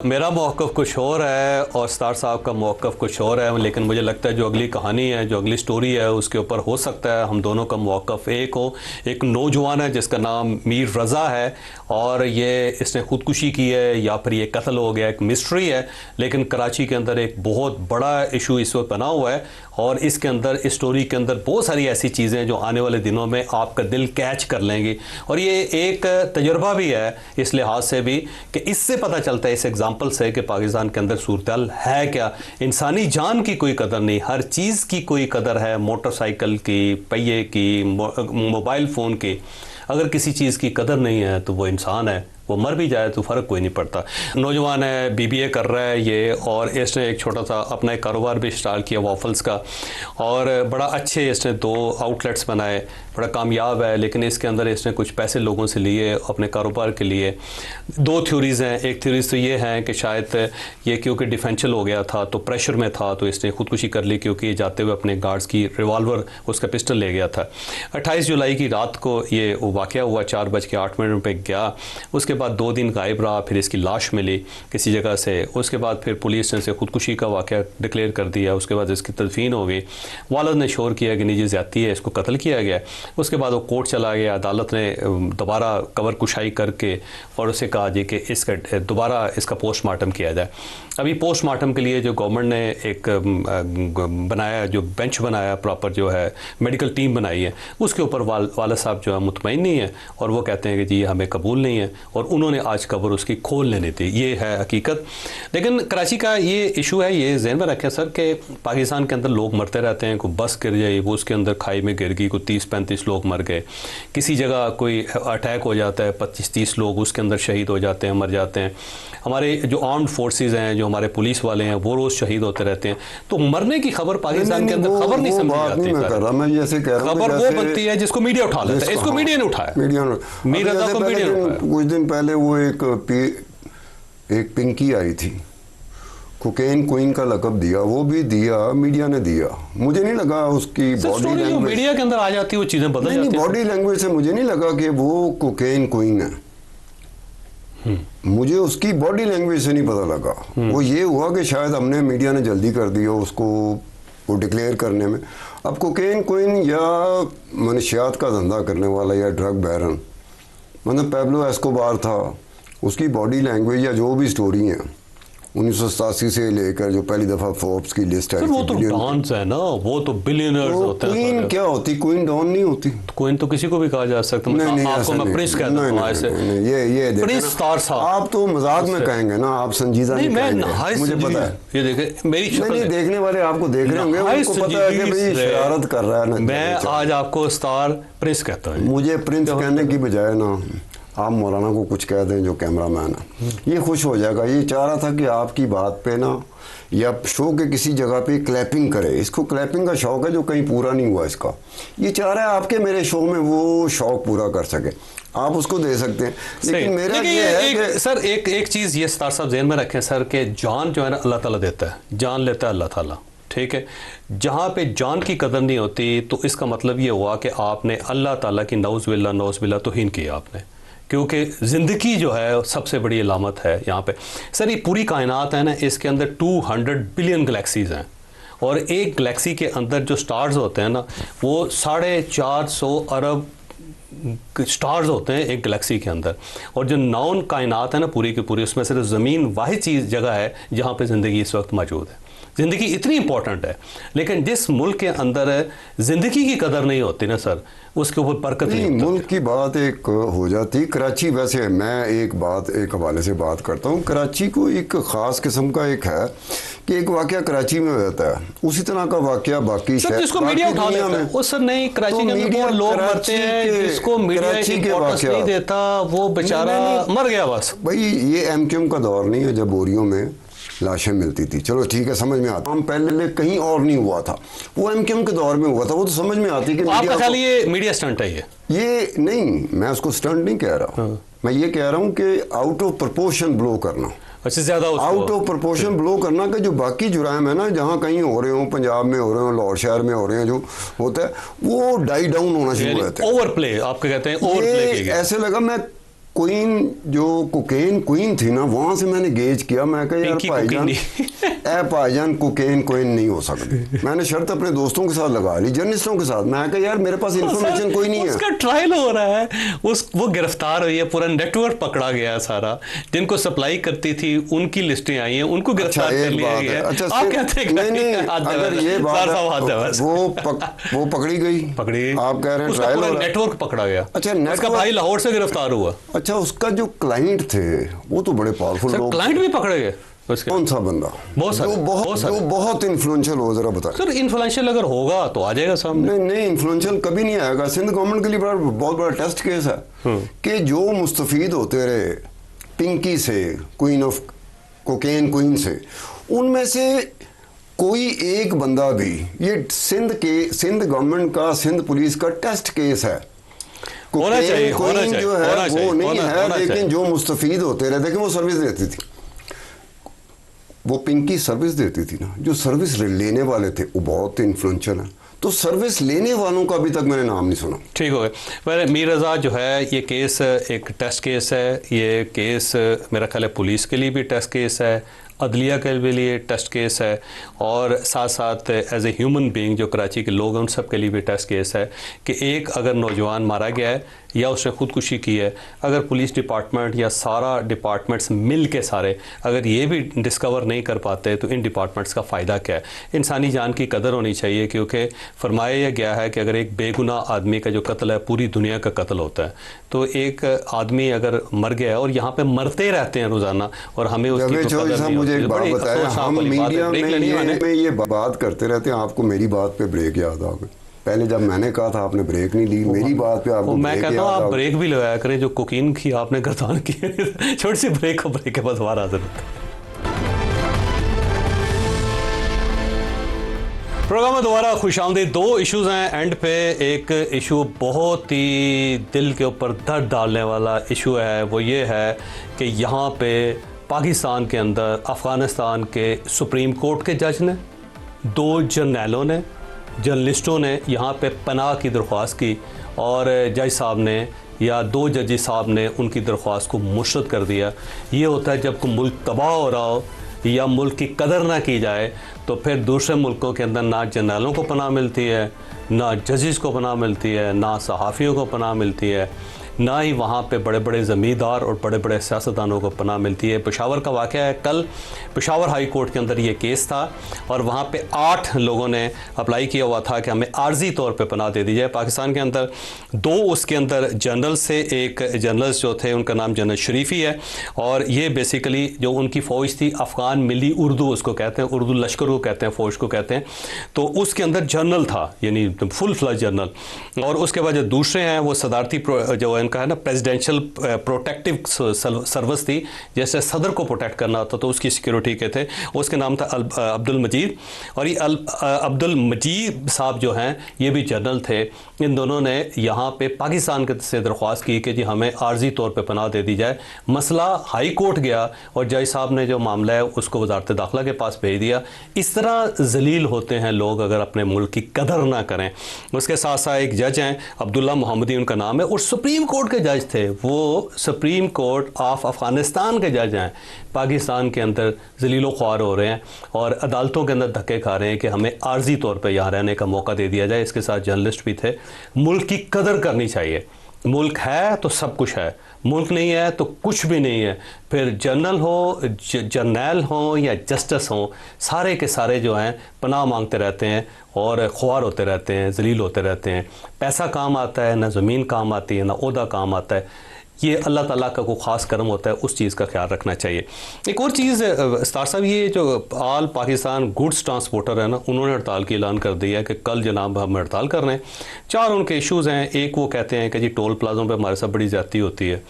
मेरा मौक़िफ़ कुछ और है और सतार साहब का मौक़िफ़ कुछ और है, लेकिन मुझे लगता है जो अगली कहानी है, जो अगली स्टोरी है, उसके ऊपर हो सकता है हम दोनों का मौक़िफ़ एक हो। एक नौजवान है जिसका नाम मीर रज़ा है और ये इसने ख़ुदकुशी की है या फिर ये कत्ल हो गया, एक मिस्ट्री है। लेकिन कराची के अंदर एक बहुत बड़ा इशू इस वक्त बना हुआ है और इसके अंदर, इस स्टोरी के अंदर बहुत सारी ऐसी चीज़ें जो आने वाले दिनों में आपका दिल कैच कर लेंगी। और ये एक तजुर्बा भी है इस लिहाज से भी कि इससे पता चलता है, इस एग्जाम्पल से, कि पाकिस्तान के अंदर सूरत है क्या। इंसानी जान की कोई कदर नहीं, हर चीज़ की कोई कदर है, मोटरसाइकिल की, पहिए की, मोबाइल फ़ोन की। अगर किसी चीज़ की कदर नहीं है तो वो इंसान है, वो मर भी जाए तो फ़र्क कोई नहीं पड़ता। नौजवान है, बीबीए कर रहा है ये, और इसने एक छोटा सा अपना एक कारोबार भी स्टार्ट किया वॉफल्स का, और बड़ा अच्छे इसने 2 आउटलेट्स बनाए, बड़ा कामयाब है। लेकिन इसके अंदर इसने कुछ पैसे लोगों से लिए अपने कारोबार के लिए। 2 थ्योरीज़ हैं। एक थ्योरीज़ तो ये है कि शायद ये क्योंकि डिफेंशियल हो गया था तो प्रेशर में था तो इसने ख़ुदकुशी कर ली, क्योंकि जाते हुए अपने गार्ड्स की रिवॉल्वर, उसका पिस्टल ले गया था। 28 जुलाई की रात को ये वाक़या हुआ, 4:08 पे गया। उसके बाद 2 दिन गायब रहा, फिर इसकी लाश मिली किसी जगह से। उसके बाद फिर पुलिस ने इसे ख़ुदकुशी का वाक़या डिक्लेयर कर दिया। उसके बाद इसकी तदफीन हो गई। वालिद ने शोर किया कि निजी ज़्यादती है, इसको कत्ल किया गया। उसके बाद वो कोर्ट चला गया, अदालत ने दोबारा कवर कुशाई करके और उसे कहा जी कि इसका दोबारा इसका पोस्टमार्टम किया जाए। अभी पोस्टमार्टम के लिए जो गवर्नमेंट ने एक बनाया, जो बेंच बनाया, प्रॉपर जो है मेडिकल टीम बनाई है, उसके ऊपर वालिद साहब जो है मुतमईन नहीं है और वो कहते हैं कि जी हमें कबूल नहीं है, और उन्होंने आज कबर उसकी खोल लेनी थी। ये है हकीकत। लेकिन कराची का ये इशू है, ये ज़हन में रखें सर, कि पाकिस्तान के अंदर लोग मरते रहते हैं। कोई बस गिर जाए, वो उसके अंदर खाई में गिर गई, कोई 30-35 लोग मर गए। किसी जगह कोई अटैक हो जाता है, 25-30 लोग उसके अंदर शहीद हो जाते हैं, मर जाते हैं। हमारे जो आर्म्ड फोर्सेस हैं, जो हमारे पुलिस वाले हैं, वो रोज़ शहीद होते रहते हैं। तो मरने की खबर पाकिस्तान के अंदर खबर नहीं समझी जाती। खबर वो बनती है जिसको मीडिया उठा लेता है। इसको मीडिया ने उठाया, मीर रज़ा को मीडिया ने उठाया। कुछ दिन पहले वो एक पिंकी आई थी, कोकेन क्वीन का लक़ब दिया, वो भी दिया, मीडिया ने दिया। मुझे नहीं लगा उसकी बॉडी लैंग्वेज मीडिया के अंदर आ जाती है, वो चीज़ें बदल जाती हैं। बॉडी लैंग्वेज से मुझे नहीं लगा कि वो कोकेन क्वीन है। मुझे उसकी बॉडी लैंग्वेज से नहीं पता लगा। वो ये हुआ कि शायद हमने, मीडिया ने जल्दी कर दिया उसको वो डिक्लेयर करने में। अब कोकेन क्वीन या मनशियात का धंधा करने वाला या ड्रग बैरन, मतलब पैब्लो एस्कोबार था, उसकी बॉडी लैंग्वेज या जो भी स्टोरी है 1987 से लेकर जो पहली दफ़ा फोर्ब्स की लिस्ट आई, वो तो डॉन्स है ना, वो तो बिलियनर्स होते हैं। क्वीन क्या होती? क्वीन डॉन नहीं होती। क्वीन तो किसी को भी कहा जा सकता है। नहीं, आपको मैं प्रिंस कहता हूं ऐसे। ये प्रिंस स्टार साहब, आप तो मजाक में कहेंगे ना, आप संजीदा नहीं कहेंगे, मुझे पता है। ये देखे मेरी शक्ल नहीं, देखने वाले आपको देख रहे होंगे, उनको पता है कि भाई शरारत कर रहा है ना। मैं आज आपको स्टार प्रिंस कहता हूं। मुझे प्रिंस कहने की बजाय ना आप मौलाना को कुछ कह दें, जो कैमरामैन है, ये खुश हो जाएगा। ये चाह रहा था कि आपकी बात पे ना या शो के किसी जगह पे क्लैपिंग करे। इसको क्लैपिंग का शौक है जो कहीं पूरा नहीं हुआ इसका। ये चाह रहा है आपके मेरे शो में वो शौक पूरा कर सके, आप उसको दे सकते हैं। लेकिन मेरा ये है कि सर एक चीज़ ये सतार साहब ज़हन में रखें सर, कि जान जो है ना अल्लाह ताला देता है, जान लेता है अल्लाह ताला, ठीक है। जहाँ पे जान की कदर नहीं होती तो इसका मतलब ये हुआ कि आपने अल्लाह ताला की नौज़-बिल्लाह तौहीन किया आपने, क्योंकि ज़िंदगी जो है सबसे बड़ी अलामत है यहाँ पे। सर ये पूरी कायनात है ना, इसके अंदर 200 बिलियन गैलेक्सीज़ हैं, और एक गैलेक्सी के अंदर जो स्टार्स होते हैं ना, वो 450 अरब स्टार्स होते हैं एक गैलेक्सी के अंदर। और जो नॉन कायनात है ना पूरी की पूरी, उसमें सिर्फ ज़मीन वाहिद चीज़ जगह है जहाँ पे ज़िंदगी इस वक्त मौजूद है। ज़िंदगी इतनी इंपॉर्टेंट है, लेकिन जिस मुल्क के अंदर ज़िंदगी की कदर नहीं होती ना सर, उसके ऊपर बरकत नहीं होती। मुल्क की बात एक हो जाती। कराची, वैसे मैं एक हवाले से बात करता हूँ। कराची को एक ख़ास किस्म का एक है कि एक वाक़या कराची में हो जाता है, उसी तरह का वाक़या बाकी सर जिसको मीडिया उठा लेता है वो सर नहीं। कराची के अंदर लोग मरते हैं, जिसको मीडिया इंपॉर्टेंस नहीं देता, वो बेचारा मर गया बस। भाई ये एमक्यूएम का दौर नहीं है जब बोरियों में लाशें मिलती थी, चलो ठीक है, समझ में आता। हम पहले कहीं और नहीं हुआ था, वो एमक्यूएम के दौर में हुआ था, वो तो समझ में आती कि आपका ख्याल ये मीडिया स्टंट है? ये नहीं, मैं उसको स्टंट नहीं कह रहा। मैं ये कह रहा हूँ कि आउट ऑफ प्रपोर्शन ब्लो करना, अच्छा ज़्यादा आउट ऑफ प्रपोर्शन ब्लो करना, कि जो बाकी जुराइम है ना, जहाँ कहीं हो रहे हो, पंजाब में हो रहे हो, लाहौर शहर में हो रहे हैं, जो होता है वो डाई डाउन होना शुरू हो जाता है। ओवर प्ले आपके कहते हैं, ओवर प्ले ऐसे लगा मैं जो कोकेन क्वीन थी ना, वहां से मैंने गेज किया, मैं कहा यार भाईजान कोकेन क्वीन नहीं हो सकती। मैंने शर्त अपने दोस्तों के साथ लगा ली, जर्नलिस्टों के साथ, मैं कहा यार मेरे पास इन्फॉर्मेशन कोई नहीं है। उसका ट्रायल हो रहा है, वो गिरफ्तार हुई है, पूरा नेटवर्क पकड़ा गया है सारा, जिनको सप्लाई करती थी उनकी लिस्टें आई हैं, उनको गिरफ्तार कर लिया गया है। आप कहते हैं नहीं, अगर ये बात वो पकड़ी गई, आप कह रहे हैं ट्रायल हो रहा है, नेटवर्क पकड़ा गया। अच्छा, उसका भाई लाहौर से गिरफ्तार हुआ। अच्छा, उसका जो क्लाइंट थे वो तो बड़े पावरफुल लोग, क्लाइंट भी पकड़े गए। कौन सा बंदा? बहुत इन्फ्लुएंशियल हो, जरा बताएं सर। इन्फ्लुएंशियल अगर होगा तो आ जाएगा सामने। नहीं, इन्फ्लुएंशियल कभी नहीं आएगा। सिंध गवर्नमेंट के लिए बहुत बड़ा टेस्ट केस है कि जो मुस्तफीद होते रहे पिंकी से, क्वीन ऑफ कोकेन क्वीन से, उनमें से कोई एक बंदा भी, ये सिंध गवर्नमेंट का, सिंध पुलिस का टेस्ट केस है, होना चाहिए, जो है वो नहीं है, लेकिन जो मुस्तफीद होते रहे, देखिए वो सर्विस देती थी, वो पिंकी सर्विस देती थी ना, जो सर्विस लेने वाले थे वो बहुत इन्फ्लुएंशियल है, तो सर्विस लेने वालों का अभी तक मैंने नाम नहीं सुना। ठीक हो गया। पर मीर रज़ा जो है, ये केस एक टेस्ट केस है, ये केस मेरा ख्याल है पुलिस के लिए भी टेस्ट केस है, अदलिया के लिए टेस्ट केस है, और साथ साथ एज ए ह्यूमन बीइंग जो कराची के लोग हैं उन सब के लिए भी टेस्ट केस है कि एक अगर नौजवान मारा गया है या उसने ख़ुदकुशी की है, अगर पुलिस डिपार्टमेंट या सारा डिपार्टमेंट्स मिल के सारे अगर ये भी डिस्कवर नहीं कर पाते तो इन डिपार्टमेंट्स का फ़ायदा क्या है। इंसानी जान की कदर होनी चाहिए, क्योंकि फरमाया गया है कि अगर एक बेगुनाह आदमी का जो कत्ल है पूरी दुनिया का कत्ल होता है, तो एक आदमी अगर मर गया है और यहाँ पे मरते रहते हैं रोज़ाना और हमें उसकी तो कदर नहीं होती। मुझे एक बात बताएं, हम मीडिया में ये बात करते रहते हैं, आपको मेरी बात पे ब्रेक याद आ गई। पहले जब मैंने कहा था आपने ब्रेक नहीं ली, मेरी बात पे आपको मैं कहता हूँ आप ब्रेक भी लगाया करें, जो कोकीन की आपने गर्दान की छोटी सी ब्रेक के बाद दोबारा हाजिर होते हैं। प्रोग्राम में दोबारा खुशामदीद। दो इश्यूज़ हैं एंड पे। एक इशू बहुत ही दिल के ऊपर दर्द डालने वाला इशू है, वो ये है कि यहाँ पे पाकिस्तान के अंदर अफ़गानिस्तान के सुप्रीम कोर्ट के जज ने, दो जर्नैलों ने, जर्नलिस्टों ने यहाँ पे पनाह की दरख्वास्त की और जज साहब ने या दो जजेस साहब ने उनकी दरख्वास्त को मुस्तरद कर दिया। ये होता है जब कोई मुल्क तबाह हो रहा हो या मुल्क की कदर ना की जाए, तो फिर दूसरे मुल्कों के अंदर ना जर्नलों को पनाह मिलती है, ना जजेस को पनाह मिलती है, ना सहाफ़ियों को पनाह मिलती है, ना ही वहाँ पे बड़े बड़े ज़मींदार और बड़े बड़े सियासतदानों को पनाह मिलती है। पेशावर का वाक़या है, कल पेशावर हाई कोर्ट के अंदर ये केस था और वहाँ पे 8 लोगों ने अप्लाई किया हुआ था कि हमें आर्जी तौर पे पनाह दे दी जाए पाकिस्तान के अंदर। दो उसके अंदर जनरल से, एक जनरल्स जो थे उनका नाम जनरल शरीफी है और ये बेसिकली जो उनकी फ़ौज थी अफ़गान मिली उर्दू उसको कहते हैं, उर्दू लश्कर को कहते हैं, फ़ौज को कहते हैं, तो उसके अंदर जनरल था, यानी फुल फ्लज जनरल। और उसके बाद जो दूसरे हैं वो सदारती जो इनका है ना प्रेसिडेंशियल प्रोटेक्टिव सर्विस थी, जैसे सदर को प्रोटेक्ट करना होता तो उसकी सिक्योरिटी के थे, उसके नाम था अब्दुल मजीद। और ये अब्दुल मजीद साहब जो हैं ये भी जनरल थे। इन दोनों ने यहाँ पे पाकिस्तान के से दरख्वास्त की कि जी हमें आर्जी तौर पे पनाह दे दी जाए। मसला हाई कोर्ट गया और जज साहब ने जो मामला है उसको वजारत दाखिला के पास भेज दिया। इस तरह जलील होते हैं लोग अगर अपने मुल्क की कदर ना करें। उसके साथ साथ एक जज हैं अब्दुल्ला मोहम्मदी उनका नाम है और सुप्रीम कोर्ट के जज थे, वो सुप्रीम कोर्ट ऑफ अफ़गानिस्तान के जज हैं, पाकिस्तान के अंदर जलीलो ख्वार हो रहे हैं और अदालतों के अंदर धक्के खा रहे हैं कि हमें आर्जी तौर पे यहाँ रहने का मौका दे दिया जाए। इसके साथ जर्नलिस्ट भी थे। मुल्क की कदर करनी चाहिए। मुल्क है तो सब कुछ है, मुल्क नहीं है तो कुछ भी नहीं है। फिर जनरल हो, जर्नैल हो या जस्टिस हो, सारे के सारे जो हैं पनाह मांगते रहते हैं और ख्वार होते रहते हैं, जलील होते रहते हैं। पैसा काम आता है, ना ज़मीन काम आती है, ना ओहदा काम आता है। ये अल्लाह ताला का कोई ख़ास करम होता है, उस चीज़ का ख्याल रखना चाहिए। एक और चीज़ स्टार साहब, ये जो आल पाकिस्तान गुड्स ट्रांसपोर्टर है ना, उन्होंने हड़ताल की ऐलान कर दिया है कि कल जनाब हम हड़ताल कर रहे हैं। 4 उनके इश्यूज़ हैं। एक वो कहते हैं कि जी टोल प्लाज़ों पे हमारे साथ बड़ी ज़्यादती होती है,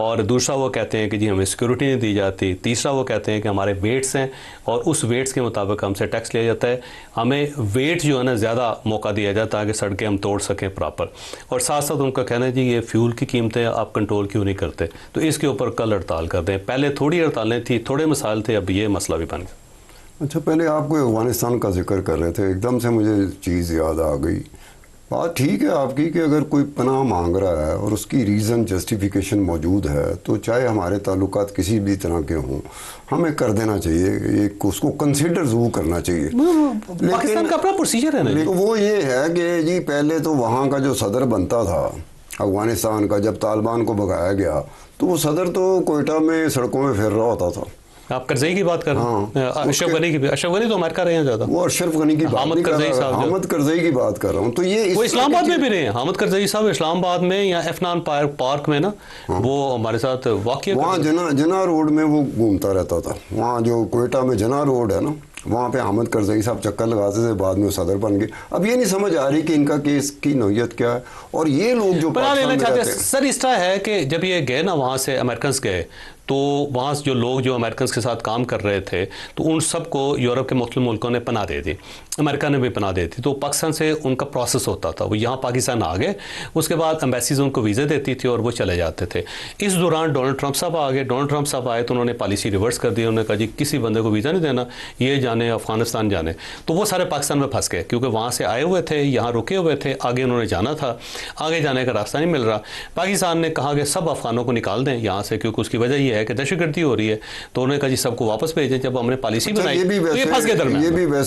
और दूसरा वो कहते हैं कि जी हमें सिक्योरिटी नहीं दी जाती। तीसरा वो कहते हैं कि हमारे वेट्स हैं और उस वेट्स के मुताबिक हमसे टैक्स लिया जाता है, हमें वेट जो है ना ज़्यादा मौका दिया जाता है कि सड़कें हम तोड़ सकें प्रॉपर। और साथ साथ उनका कहना है जी ये फ्यूल की कीमतें आप कंट्रोल क्यों नहीं करते, तो इसके ऊपर कल हड़ताल कर दें। पहले थोड़ी हड़तालें थी, थोड़े मसाइल थे, अब ये मसला भी बन गया। अच्छा, पहले आप कोई अफ़गानिस्तान का जिक्र कर रहे थे, एकदम से मुझे चीज़ याद आ गई। बात ठीक है आपकी कि अगर कोई पनाह मांग रहा है और उसकी रीज़न जस्टिफिकेशन मौजूद है तो चाहे हमारे ताल्लुकात किसी भी तरह के हों हमें कर देना चाहिए, एक उसको कंसिडर ज़रूर करना चाहिए। पाकिस्तान का अपना प्रोसीजर है ना। लेकिन वो ये है कि जी पहले तो वहाँ का जो सदर बनता था अफगानिस्तान का, जब तालिबान को भगाया गया तो वो सदर तो कोयटा में सड़कों में फिर रहा होता था। आप करजई की बात कर रहे हैं? अशरफ गनी की? अशरफ गनी तो अमेरिका रहे हैं ज़्यादा। वो अशरफ गनी की बात नहीं कर रहा, हामिद करजई की बात कर रहा हूँ। तो ये वो इस्लामाबाद में भी रहे हैं हामिद करजई साहब, इस्लामाबाद में या एफनान पार्क में ना, वो हमारे साथ वाकई वहाँ जना रोड में वो घूमता रहता था। वहाँ जो कोयटा में जना रोड है ना, वहाँ पे हामिद करजई साहब चक्कर लगाते थे, बाद में सदर बन गए। अब ये नहीं समझ आ रही कि इनका केस की नौयत क्या है और ये लोग जो बना लेना चाहते हैं। हैं सर इस तरह है कि जब ये गए ना वहाँ से, अमेरिकन गए, तो वहाँ से जो लोग जो अमेरिकन के साथ काम कर रहे थे तो उन सबको यूरोप के मुख्तलिफ मुल्कों ने पनाह दे दी, अमेरिका ने भी पनाह दे दी। तो पाकिस्तान से उनका प्रोसेस होता था, वो यहाँ पाकिस्तान आ गए, उसके बाद एम्बेसीज उनको वीज़े देती थी और वो चले जाते थे। इस दौरान डोनाल्ड ट्रंप साहब आ गए। डोनाल्ड ट्रंप साहब आए तो उन्होंने पॉलिसी रिवर्स कर दी। उन्होंने कहा जी किसी बंदे को वीज़ा नहीं देना, ये जाने अफगानिस्तान जाने। तो वो सारे पाकिस्तान में फंस गए क्योंकि वहाँ से आए हुए थे, यहाँ रुके हुए थे, आगे उन्होंने जाना था, आगे जाने का रास्ता नहीं मिल रहा। पाकिस्तान ने कहा कि सब अफगानों को निकाल दें यहाँ से, क्योंकि उसकी वजह यह है कि दहशतगर्दी हो रही है। तो उन्होंने कहा जी सबको वापस भेजें। जब हमने पॉलिसी बनाई तो ये फंस गए दरमियान।